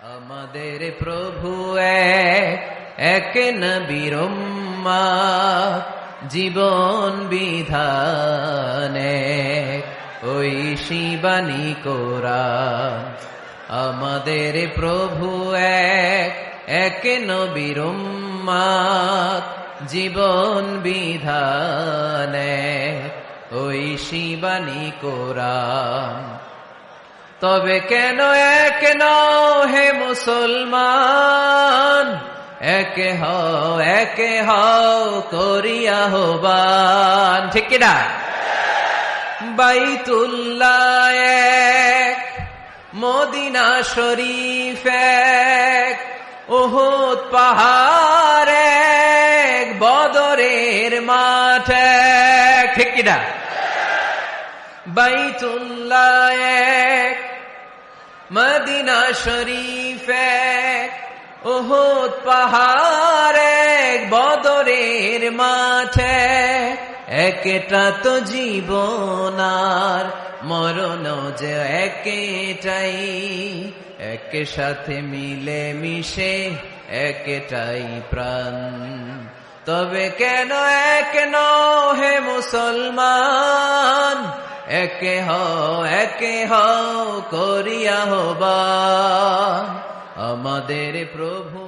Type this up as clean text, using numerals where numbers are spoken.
আমাদের প্রভু এক নবীর উম্মত, জীবন বিধানে ওই শিবানী কোরআন। আমাদের প্রভু এক নবীর উম্মত, জীবন বিধানে ওই শিবানী কোরআন। তবে কেন এক নও হে মুসলমান, এক হও করিয়া আহ্বান। ঠিক কিনা? বাইতুল্লাহ এক, মদিনা শরীফ এক, উহুদ পাহাড় এক, বদরের মাঠ এক। ঠিক কিনা? বাইতুল্লাহ এক, মদিনা শরীফ এক, উহুদ পাহাড় এক, বদরের মাঠে। একটা তো জীবন আর মরণ যে একটাই, এক সাথে মিলে মিশে একটাই প্রাণ। তবে কেন এক নও হে মুসলমান, এক হও করিয়া আহ্বান। আমাদের প্রভু